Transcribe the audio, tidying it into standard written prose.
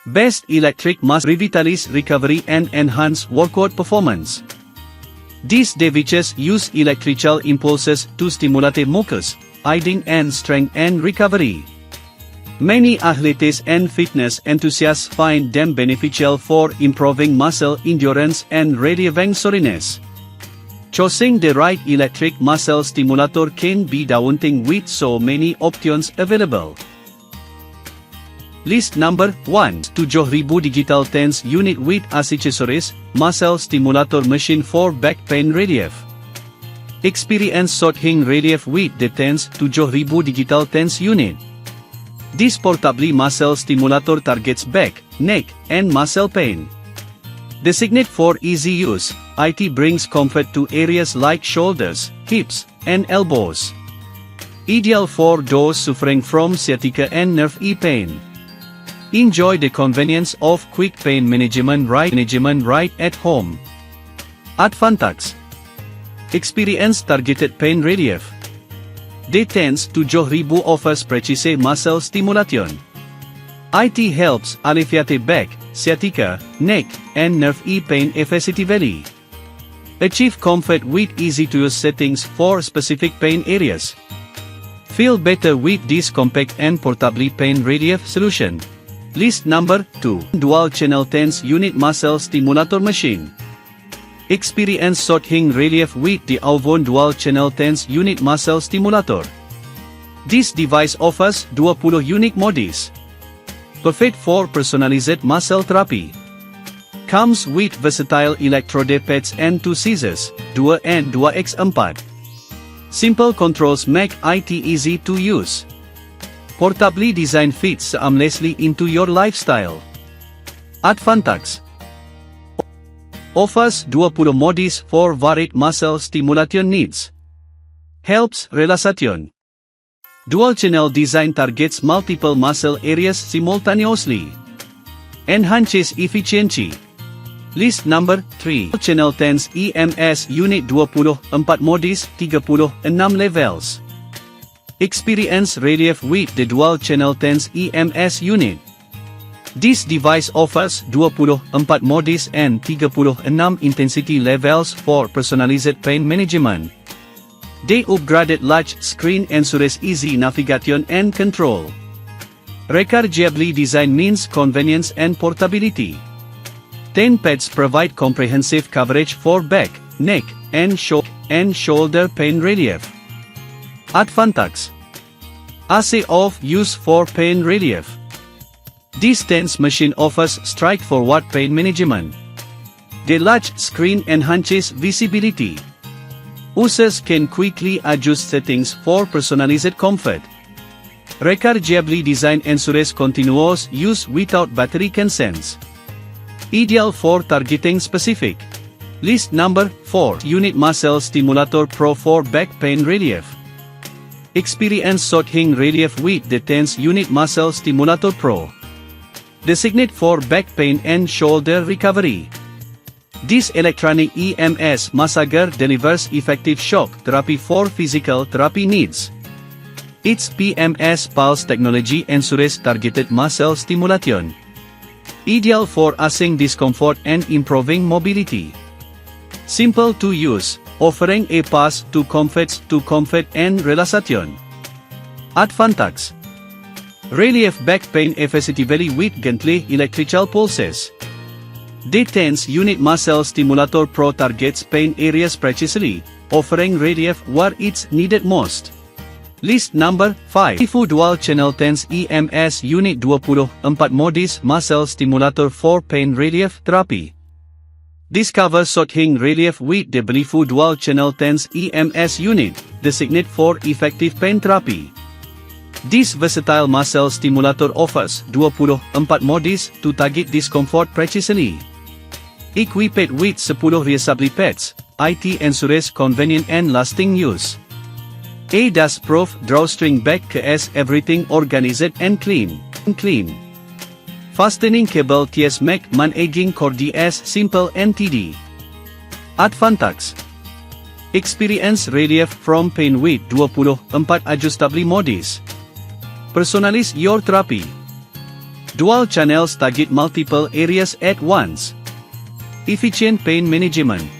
Best electric mass revitalize recovery and enhance workout performance. These devices use electrical impulses to stimulate mucus, aiding and strength and recovery. Many athletes and fitness enthusiasts find them beneficial for improving muscle endurance and relieving soreness. Choosing the right electric muscle stimulator can be daunting with so many options available. List number 1. 7,000 digital tense unit with accessories, muscle stimulator machine for back pain relief. Experience short-hang relief with the tense 7,000 digital tense unit. This portable muscle stimulator targets back, neck, and muscle pain. Designate for easy use, it brings comfort to areas like shoulders, hips, and elbows. Ideal for those suffering from sciatica and nerve pain. Enjoy the convenience of quick pain management right at home. Advantages: experience targeted pain relief. The tense 7,000 offers precise muscle stimulation. It helps alleviate back, sciatica, neck, and nerve pain effectively. Achieve comfort with easy-to-use settings for specific pain areas. Feel better with this compact and portable pain relief solution. List number 2. Dual-channel tense unit muscle stimulator machine. Experience short-hang relief with the Avon dual-channel tense unit muscle stimulator. This device offers 20 unique modes. Perfect for personalized muscle therapy. Comes with versatile electrode pads and 2 scissors, 2 and 2x4. Simple controls make it easy to use. Portably design fits seamlessly into your lifestyle. Advantages: offers 20 modes for varied muscle stimulation needs. Helps relaxation. Dual-channel design targets multiple muscle areas simultaneously. Enhances efficiency. List number 3. Channel tense EMS unit 24 modes, 36 levels. Experience relief with the dual-channel tense EMS unit. This device offers 24 modes and 36 intensity levels for personalized pain management. The upgraded large screen ensures easy navigation and control. Rechargeably design means convenience and portability. 10 pads provide comprehensive coverage for back, neck, and shoulder pain relief. Advantages: ease of use for pain relief. This tense machine offers straightforward pain management. The large screen enhances visibility. Users can quickly adjust settings for personalized comfort. Rechargeably designed ensures continuous use without battery consumption. Ideal for targeting specific. List number 4. Unit Muscle Stimulator Pro for back pain relief. Experience short-hang relief with the tense Unit Muscle Stimulator Pro. Designate for back pain and shoulder recovery. This electronic EMS massager delivers effective shock therapy for physical therapy needs. Its PMS pulse technology ensures targeted muscle stimulation. Ideal for easing discomfort and improving mobility. Simple to use, offering a path to comfort and relaxation. Advantages: relief back pain effectively with gently electrical pulses. The tense Unit Muscle Stimulator Pro targets pain areas precisely, offering relief where it's needed most. List number 5. Dual Channel Tense EMS Unit 24 modes Muscle Stimulator for Pain Relief Therapy. Discover short-hang relief with the Belifu Dual Channel Tense EMS unit, designate for effective pain therapy. This versatile muscle stimulator offers 24 modes to target discomfort precisely. Equipped with 10 reusable pads, it ensures convenient and lasting use. A dust-proof drawstring bag keeps everything organized and clean. Fastening cable ties make managing cords simple and tidy. Advantages: experience relief from pain with 24 adjustable modes. Personalize your therapy. Dual channels target multiple areas at once. Efficient pain management.